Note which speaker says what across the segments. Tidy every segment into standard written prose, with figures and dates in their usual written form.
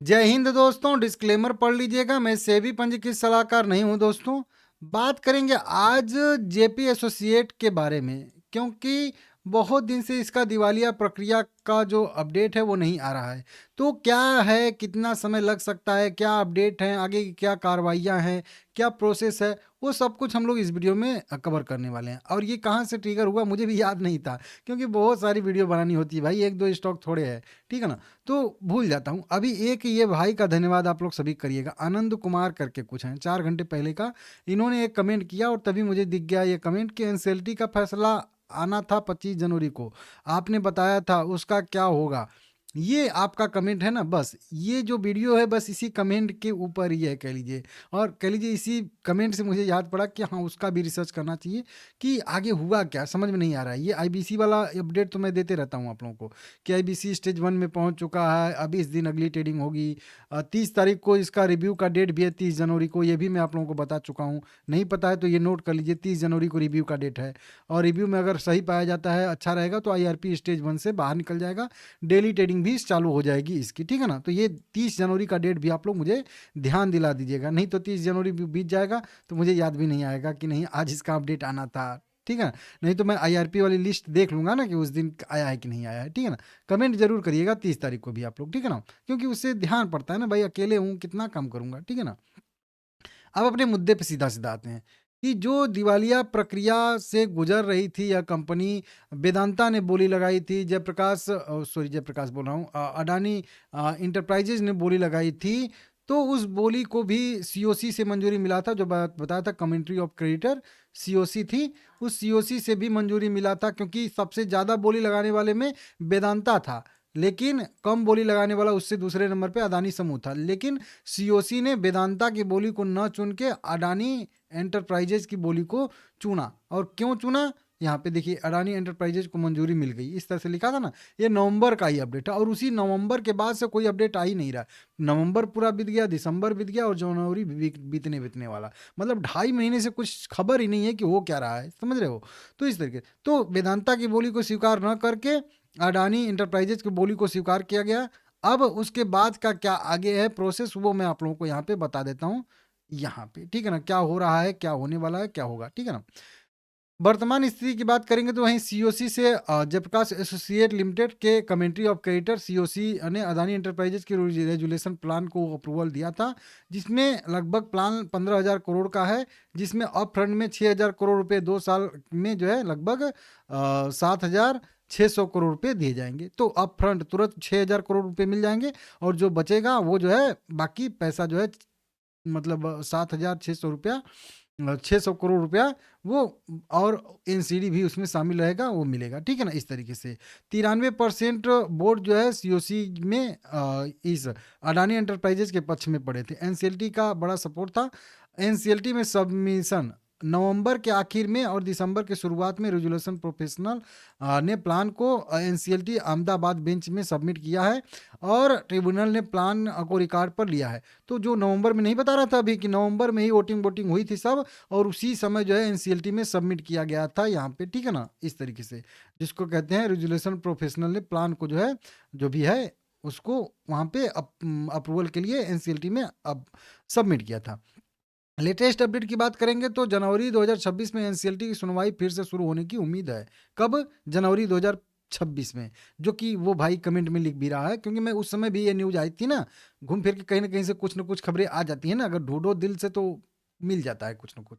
Speaker 1: जय हिंद दोस्तों। डिस्क्लेमर पढ़ लीजिएगा, मैं सेबी पंजीकृत सलाहकार नहीं हूं दोस्तों। बात करेंगे आज जेपी एसोसिएट के बारे में, क्योंकि बहुत दिन से इसका दिवालिया प्रक्रिया का जो अपडेट है वो नहीं आ रहा है। तो क्या है, कितना समय लग सकता है, क्या अपडेट है, आगे की क्या कार्रवाइयाँ हैं, क्या प्रोसेस है, वो सब कुछ हम लोग इस वीडियो में कवर करने वाले हैं। और ये कहाँ से ट्रिगर हुआ मुझे भी याद नहीं था, क्योंकि बहुत सारी वीडियो बनानी होती है भाई, एक दो स्टॉक थोड़े है, ठीक है ना। तो भूल जाता हूँ। अभी एक ये भाई का धन्यवाद आप लोग सभी करिएगा, आनंद कुमार करके कुछ हैं, 4 घंटे पहले का इन्होंने एक कमेंट किया और तभी मुझे दिख गया ये कमेंट कि एनसीएलटी का फैसला आना था 25 जनवरी को, आपने बताया था उसका क्या होगा। ये आपका कमेंट है ना, बस ये जो वीडियो है बस इसी कमेंट के ऊपर ही है कह लीजिए। और कह लीजिए इसी कमेंट से मुझे याद पड़ा कि हाँ, उसका भी रिसर्च करना चाहिए कि आगे हुआ क्या, समझ में नहीं आ रहा है। ये आईबीसी वाला अपडेट तो मैं देते रहता हूँ आप लोगों को कि आईबीसी स्टेज 1 में पहुंच चुका है, अभी इस दिन अगली ट्रेडिंग होगी। 30 तारीख को इसका रिव्यू का डेट भी है, 30 जनवरी को, ये भी मैं आप लोगों को बता चुका हूँ। नहीं पता है तो ये नोट कर लीजिए, 30 जनवरी को रिव्यू का डेट है। और रिव्यू में अगर सही पाया जाता है, अच्छा रहेगा, तो आईआरपी स्टेज 1 से बाहर निकल जाएगा, डेली ट्रेडिंग भी चालू हो जाएगी इसकी, ठीक है ना। तो ये 30 जनवरी का डेट भी आप लोग मुझे ध्यान दिला दीजिएगा, नहीं तो 30 जनवरी भी बीत जाएगा तो मुझे याद भी नहीं आएगा कि नहीं आज इसका अपडेट आना था, ठीक है। नहीं तो मैं आईआरपी वाली लिस्ट देख लूंगा ना कि उस दिन आया है कि नहीं आया है, ठीक है ना। कमेंट जरूर करिएगा 30 तारीख को भी आप लोग, ठीक है ना, क्योंकि उससे ध्यान पड़ता है ना भाई, अकेले हूँ कितना काम करूंगा, ठीक है ना। अब अपने मुद्दे पे सीधा सीधा आते हैं कि जो दिवालिया प्रक्रिया से गुजर रही थी यह कंपनी, वेदांता ने बोली लगाई थी, जयप्रकाश जयप्रकाश बोल रहा हूँ, अडानी इंटरप्राइजेज ने बोली लगाई थी। तो उस बोली को भी सीओसी से मंजूरी मिला था, जो बताया था कमेंट्री ऑफ क्रेडिटर सीओसी थी, उस सीओसी से भी मंजूरी मिला था, क्योंकि सबसे ज़्यादा बोली लगाने वाले में वेदांता था, लेकिन कम बोली लगाने वाला उससे दूसरे नंबर पे अदानी समूह था। लेकिन सीओसी ने वेदांता की बोली को न चुन के अडानी एंटरप्राइजेज की बोली को चुना। और क्यों चुना, यहाँ पे देखिए, अडानी एंटरप्राइजेज को मंजूरी मिल गई, इस तरह से लिखा था ना। ये नवंबर का ही अपडेट है, और उसी नवंबर के बाद से कोई अपडेट आ ही नहीं रहा। नवंबर पूरा बीत गया, दिसंबर बीत गया, और जनवरी बीतने बीतने वाला, मतलब 2.5 महीने से कुछ खबर ही नहीं है कि हो क्या रहा है, समझ रहे हो। तो इस तरीके, तो वेदांता की बोली को स्वीकार न करके अडानी इंटरप्राइजेज की बोली को स्वीकार किया गया। अब उसके बाद का क्या आगे है प्रोसेस, वो मैं आप लोगों को यहाँ पे बता देता हूँ, यहाँ पे, ठीक है ना, क्या हो रहा है, क्या होने वाला है, क्या होगा, ठीक है ना। वर्तमान स्थिति की बात करेंगे तो वहीं सीओसी से जयप्रकाश एसोसिएट लिमिटेड के कमेंट्री ऑफ क्रेडिटर सीओसी ने अदानी एंटरप्राइजेज के रेजुलेशन प्लान को अप्रूवल दिया था, जिसमें लगभग प्लान 15,000 करोड़ का है, जिसमें अप फ्रंट में 6,000 करोड़ रुपए 2 साल में जो है लगभग 7,600 करोड़ रुपए दिए जाएंगे। तो अप फ्रंट तुरंत 6,000 करोड़ रुपए मिल जाएंगे, और जो बचेगा वो जो है बाकी पैसा जो है, मतलब 7,600 रुपया, 600 करोड़ रुपया वो, और एनसीडी भी उसमें शामिल रहेगा, वो मिलेगा, ठीक है ना। इस तरीके से 93% बोर्ड जो है सीओसी में इस अडानी एंटरप्राइजेज के पक्ष में पड़े थे। एनसीएलटी का बड़ा सपोर्ट था। एनसीएलटी में सबमिशन नवंबर के आखिर में और दिसंबर के शुरुआत में रेजुलेशन प्रोफेशनल ने प्लान को एनसीएलटी अहमदाबाद बेंच में सबमिट किया है, और ट्रिब्यूनल ने प्लान को रिकॉर्ड पर लिया है। तो जो नवंबर में नहीं बता रहा था अभी कि नवंबर में ही वोटिंग हुई थी सब, और उसी समय जो है एनसीएलटी में सबमिट किया गया था यहाँ पे, ठीक है ना। इस तरीके से जिसको कहते हैं रेजुलेशन प्रोफेशनल ने प्लान को जो है, जो भी है उसको वहाँ पे अप्रूवल के लिए एनसीएलटी में अब सबमिट किया था। लेटेस्ट अपडेट की बात करेंगे तो जनवरी 2026 में एनसीएलटी की सुनवाई फिर से शुरू होने की उम्मीद है। कब? जनवरी 2026 में, जो कि वो भाई कमेंट में लिख भी रहा है, क्योंकि मैं उस समय भी ये न्यूज आई थी ना, घूम फिर के कहीं ना कहीं से कुछ ना कुछ खबरें आ जाती हैं ना, अगर ढूंढो दिल से तो मिल जाता है कुछ ना कुछ।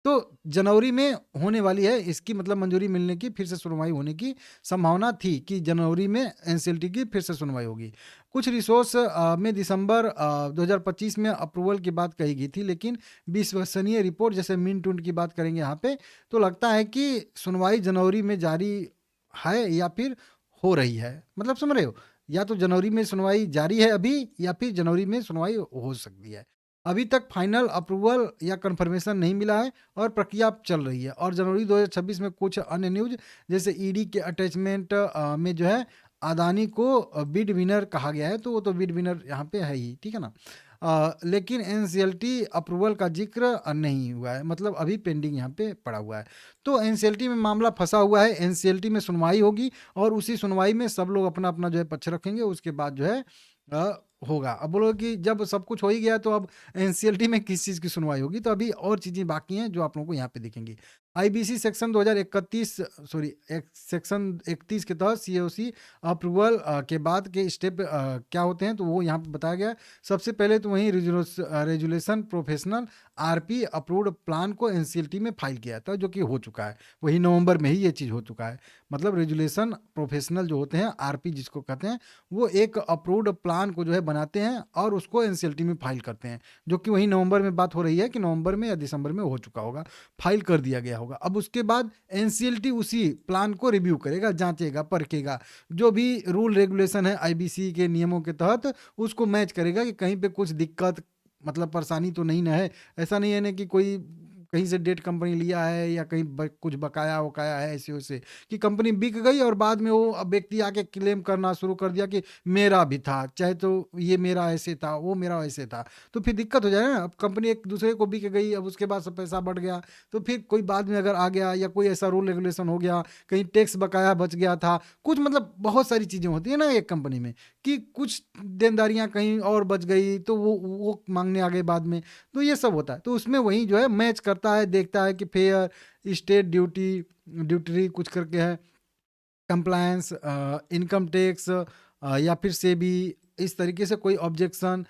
Speaker 1: तो जनवरी में होने वाली है इसकी, मतलब मंजूरी मिलने की, फिर से सुनवाई होने की संभावना थी कि जनवरी में एनसीएलटी की फिर से सुनवाई होगी। कुछ रिसोर्स में दिसंबर 2025 में अप्रूवल की बात कही गई थी, लेकिन विश्वसनीय रिपोर्ट जैसे मिन टून की बात करेंगे यहाँ पे, तो लगता है कि सुनवाई जनवरी में जारी है या फिर हो रही है, मतलब समझ रहे हो, या तो जनवरी में सुनवाई जारी है अभी, या फिर जनवरी में सुनवाई हो सकती है। अभी तक फाइनल अप्रूवल या कंफर्मेशन नहीं मिला है, और प्रक्रिया चल रही है। और जनवरी 2026 में कुछ अन्य न्यूज, जैसे ईडी के अटैचमेंट में जो है अदानी को बिड विनर कहा गया है, तो वो तो बिड विनर यहाँ पे है ही, ठीक है ना। लेकिन एनसीएलटी अप्रूवल का जिक्र नहीं हुआ है, मतलब अभी पेंडिंग यहाँ पे पड़ा हुआ है। तो एनसीएलटी में मामला फंसा हुआ है, एनसीएलटी में सुनवाई होगी, और उसी सुनवाई में सब लोग अपना अपना जो है पक्ष रखेंगे, उसके बाद जो है होगा। अब बोलो कि जब सब कुछ हो ही गया तो अब एनसीएलटी में किस चीज़ की सुनवाई होगी? तो अभी और चीज़ें बाकी हैं जो आप लोगों को यहाँ पे दिखेंगी। आईबीसी सेक्शन 2031 सॉरी सेक्शन 31 के तहत सीओसी अप्रूवल के बाद के स्टेप क्या होते हैं, तो वो यहाँ पे बताया गया है। सबसे पहले तो वहीं resolution professional RP approved plan को एनसीएलटी में फाइल किया था, जो कि हो चुका है। वही नवंबर में ही ये चीज़ हो चुका है। मतलब रेजुलेशन प्रोफेशनल जो होते हैं, आरपी जिसको कहते हैं, वो एक अप्रूव्ड प्लान को जो है बनाते हैं और उसको एनसीएलटी में फाइल करते हैं, जो कि वही नवंबर में बात हो रही है कि नवंबर में या दिसंबर में हो चुका होगा, फाइल कर दिया गया होगा। अब उसके बाद एनसीएलटी उसी प्लान को रिव्यू करेगा, जांचेगा, परखेगा, जो भी रूल रेगुलेशन है आईबीसी के नियमों के तहत उसको मैच करेगा कि कहीं पे कुछ दिक्कत मतलब परेशानी तो नहीं ना है। ऐसा नहीं है ना कि कोई कहीं से डेट कंपनी लिया है या कहीं कुछ बकाया वकाया है ऐसे वैसे, कि कंपनी बिक गई और बाद में वो अब व्यक्ति आके क्लेम करना शुरू कर दिया कि मेरा भी था, चाहे तो ये मेरा ऐसे था, वो मेरा वैसे था, तो फिर दिक्कत हो जाए ना। अब कंपनी एक दूसरे को बिक गई, अब उसके बाद सब पैसा बढ़ गया, तो फिर कोई बाद में अगर आ गया या कोई ऐसा रूल रेगुलेशन हो गया, कहीं टैक्स बकाया बच गया था कुछ, मतलब बहुत सारी चीज़ें होती है ना एक कंपनी में, कि कुछ देनदारियां कहीं और बच गई तो वो मांगने आ गए बाद में, तो ये सब होता है। तो उसमें वही जो है मैच करता है, देखता है कि फेयर स्टेट ड्यूटी कुछ करके है, कंप्लायंस, इनकम टैक्स, या फिर से भी इस तरीके से कोई ऑब्जेक्शन,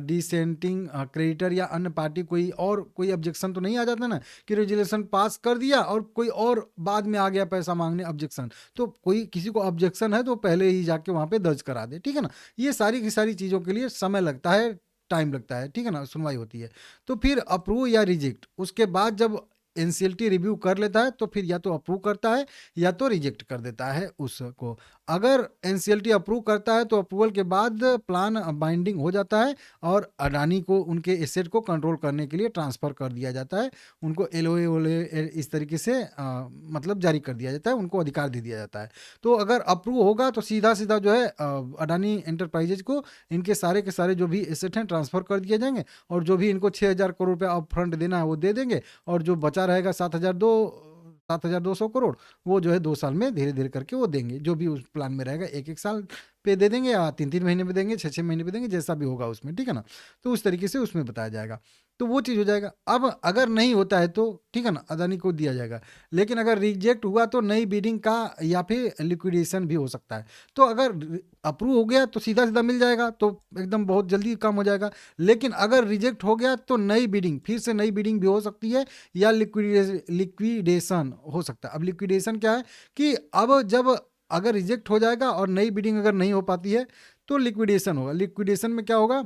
Speaker 1: डिसेंटिंग क्रेडिटर या अन्य पार्टी कोई ऑब्जेक्शन तो नहीं आ जाता ना, कि रेजुलेशन पास कर दिया और कोई और बाद में आ गया पैसा मांगने ऑब्जेक्शन, तो कोई किसी को ऑब्जेक्शन है तो पहले ही जाके वहाँ पे दर्ज करा दे, ठीक है ना। ये सारी की सारी चीज़ों के लिए समय लगता है, टाइम लगता है, ठीक है ना, सुनवाई होती है। तो फिर अप्रूव या रिजेक्ट, उसके बाद जब एनसीएलटी रिव्यू कर लेता है तो फिर या तो अप्रूव करता है या तो रिजेक्ट कर देता है उसको। अगर एनसीएलटी अप्रूव करता है तो अप्रूवल के बाद प्लान बाइंडिंग हो जाता है और अडानी को उनके एसेट को कंट्रोल करने के लिए ट्रांसफ़र कर दिया जाता है, उनको एलओए ओले इस तरीके से मतलब जारी कर दिया जाता है, उनको अधिकार दे दिया जाता है। तो अगर अप्रूव होगा तो सीधा सीधा जो है अडानी एंटरप्राइजेज को इनके सारे के सारे जो भी एसेट हैं ट्रांसफ़र कर दिए जाएंगे, और जो भी इनको 6,000 करोड़ रुपया अप फ्रंट देना है वो दे देंगे, और जो बचा रहेगा 7,200 करोड़, वो जो है 2 साल में धीरे धीरे करके वो देंगे, जो भी उस प्लान में रहेगा, एक एक साल पे दे देंगे या 3-3 महीने पे देंगे, 6-6 महीने पे देंगे, जैसा भी होगा उसमें, ठीक है ना। तो उस तरीके से उसमें बताया जाएगा, तो वो चीज़ हो जाएगा। अब अगर नहीं होता है तो ठीक है ना, अदानी को दिया जाएगा, लेकिन अगर रिजेक्ट हुआ तो नई बिडिंग का या फिर लिक्विडेशन भी हो सकता है। तो अगर अप्रूव हो गया तो सीधा सीधा मिल जाएगा, तो एकदम बहुत जल्दी काम हो जाएगा, लेकिन अगर रिजेक्ट हो गया तो नई बिडिंग, फिर से नई बिडिंग भी हो सकती है, या लिक्विडेशन हो सकता है। अब लिक्विडेशन क्या है कि अब जब अगर रिजेक्ट हो जाएगा और नई बिडिंग अगर नहीं हो पाती है तो लिक्विडेशन होगा। लिक्विडेशन में क्या होगा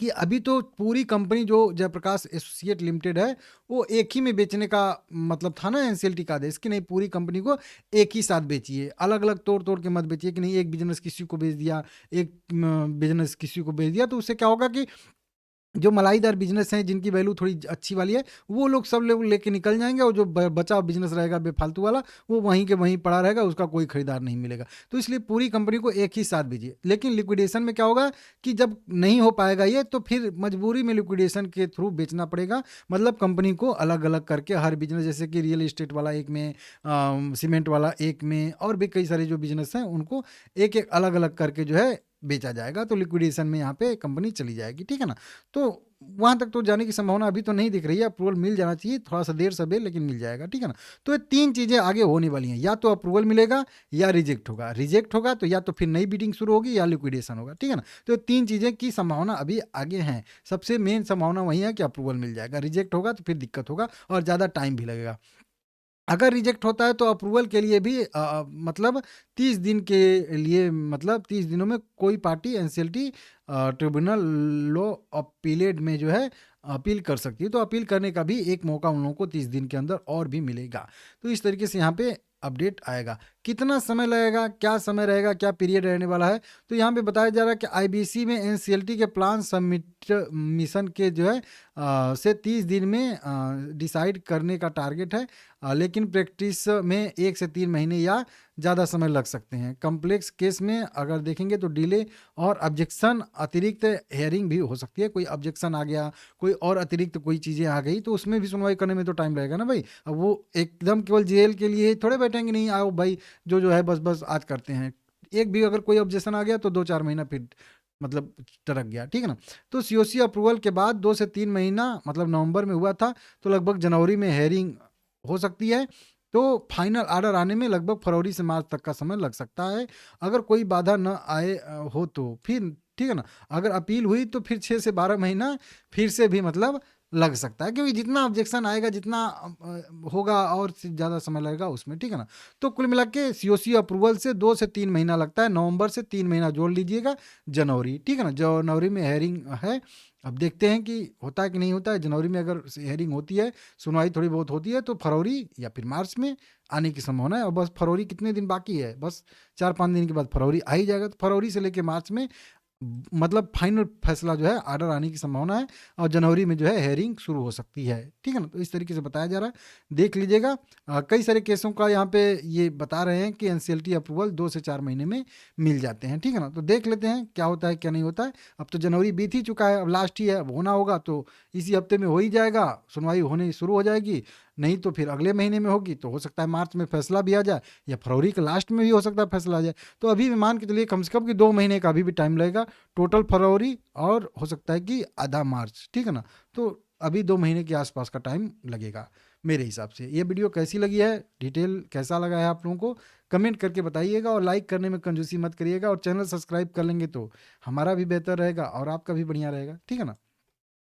Speaker 1: कि अभी तो पूरी कंपनी जो जयप्रकाश एसोसिएट लिमिटेड है वो एक ही में बेचने का मतलब था ना एनसीएलटी का आदेश, कि नहीं पूरी कंपनी को एक ही साथ बेचिए, अलग अलग तोड़ तोड़ के मत बेचिए, कि नहीं एक बिजनेस किसी को बेच दिया, एक बिजनेस किसी को बेच दिया, तो उससे क्या होगा कि जो मलाईदार बिजनेस हैं जिनकी वैल्यू थोड़ी अच्छी वाली है वो लोग सब लोग लेके निकल जाएंगे, और जो बचा बिजनेस रहेगा बेफालतू वाला वो वहीं के वहीं पड़ा रहेगा, उसका कोई खरीदार नहीं मिलेगा। तो इसलिए पूरी कंपनी को एक ही साथ भेजिए। लेकिन लिक्विडेशन में क्या होगा कि जब नहीं हो पाएगा ये, तो फिर मजबूरी में लिक्विडेशन के थ्रू बेचना पड़ेगा, मतलब कंपनी को अलग अलग करके हर बिजनेस, जैसे कि रियल इस्टेट वाला एक में, सीमेंट वाला एक में, और भी कई सारे जो बिजनेस हैं उनको एक एक अलग अलग करके जो है बेचा जाएगा, तो लिक्विडेशन में यहाँ पे कंपनी चली जाएगी, ठीक है ना। तो वहां तक तो जाने की संभावना अभी तो नहीं दिख रही है, अप्रूवल मिल जाना चाहिए, थोड़ा सा देर सबेर लेकिन मिल जाएगा, ठीक है ना। तो ये तीन चीजें आगे होने वाली हैं, या तो अप्रूवल मिलेगा या रिजेक्ट होगा, रिजेक्ट होगा तो या तो फिर नई बिडिंग शुरू होगी या लिक्विडेशन होगा, ठीक है ना। तो ये तीन चीजें की संभावना अभी आगे है, सबसे मेन संभावना वही है कि अप्रूवल मिल जाएगा, रिजेक्ट होगा तो फिर दिक्कत होगा और ज़्यादा टाइम भी लगेगा। अगर रिजेक्ट होता है तो अप्रूवल के लिए भी मतलब 30 दिन के लिए, मतलब 30 दिनों में कोई पार्टी एनसीएलटी ट्रिब्यूनल लो अपीलेट में जो है अपील कर सकती है, तो अपील करने का भी एक मौका उन लोगों को 30 दिन के अंदर और भी मिलेगा। तो इस तरीके से यहाँ पे अपडेट आएगा। कितना समय लगेगा, क्या समय रहेगा, क्या पीरियड रहने वाला है, तो यहाँ पे बताया जा रहा है कि आईबीसी में एनसीएलटी के प्लान सबमिट मिशन के जो है से 30 दिन में डिसाइड करने का टारगेट है, लेकिन प्रैक्टिस में 1 से 3 महीने या ज़्यादा समय लग सकते हैं। कम्प्लेक्स केस में अगर देखेंगे तो डिले और ऑब्जेक्शन अतिरिक्त हेयरिंग भी हो सकती है, कोई ऑब्जेक्शन आ गया, कोई और अतिरिक्त कोई चीज़ें आ गई, तो उसमें भी सुनवाई करने में तो टाइम लगेगा ना भाई। अब वो एकदम केवल जेल के लिए थोड़े बैठेंगे, नहीं आओ भाई जो जो है बस बस आज करते हैं, एक भी अगर कोई ऑब्जेक्शन आ गया तो 2-4 महीना फिर मतलब टरक गया, ठीक है ना। तो सीओसी अप्रूवल के बाद 2 से 3 महीना मतलब नवंबर में हुआ था, तो लगभग जनवरी में हेयरिंग हो सकती है। तो फाइनल ऑर्डर आने में लगभग फरवरी से मार्च तक का समय लग सकता है, अगर कोई बाधा न आए हो तो फिर, ठीक है ना। अगर अपील हुई तो फिर 6 से 12 महीना फिर से भी मतलब लग सकता है, क्योंकि जितना ऑब्जेक्शन आएगा, जितना होगा और ज़्यादा समय लगेगा उसमें, ठीक है ना। तो कुल मिला के सीओसी अप्रूवल से 2 से 3 महीना लगता है, नवंबर से 3 महीना जोड़ लीजिएगा, जनवरी, ठीक है ना। जनवरी में हेयरिंग है, अब देखते हैं कि होता है कि नहीं होता है। जनवरी में अगर हेयरिंग होती है, सुनवाई थोड़ी बहुत होती है, तो फरवरी या फिर मार्च में आने की संभावना है। और बस फरवरी कितने दिन बाकी है, बस 4-5 दिन के बाद फरवरी आ ही जाएगा। तो फरवरी से लेकर मार्च में मतलब फाइनल फैसला जो है ऑर्डर आने की संभावना है, और जनवरी में जो है हेयरिंग शुरू हो सकती है, ठीक है ना। तो इस तरीके से बताया जा रहा है, देख लीजिएगा। कई सारे केसों का यहाँ पे ये बता रहे हैं कि एनसीएलटी अप्रूवल 2 से 4 महीने में मिल जाते हैं, ठीक है ना। तो देख लेते हैं क्या होता है क्या नहीं होता है। अब तो जनवरी बीत ही चुका है, अब लास्ट ही है, अब होना होगा तो इसी हफ्ते में हो ही जाएगा, सुनवाई होने शुरू हो जाएगी। नहीं तो फिर अगले महीने में होगी, तो हो सकता है मार्च में फैसला भी आ जाए, या फरवरी के लास्ट में भी हो सकता है फैसला आ जाए। तो अभी भी मान के चलिए कम से कम कि 2 महीने का अभी भी टाइम लगेगा, टोटल फरवरी और हो सकता है कि आधा मार्च, ठीक है ना। तो अभी 2 महीने के आसपास का टाइम लगेगा मेरे हिसाब से। ये वीडियो कैसी लगी है, डिटेल कैसा लगा है आप लोगों को, कमेंट करके बताइएगा, और लाइक करने में कंजूसी मत करिएगा, और चैनल सब्सक्राइब कर लेंगे तो हमारा भी बेहतर रहेगा और आपका भी बढ़िया रहेगा, ठीक है ना।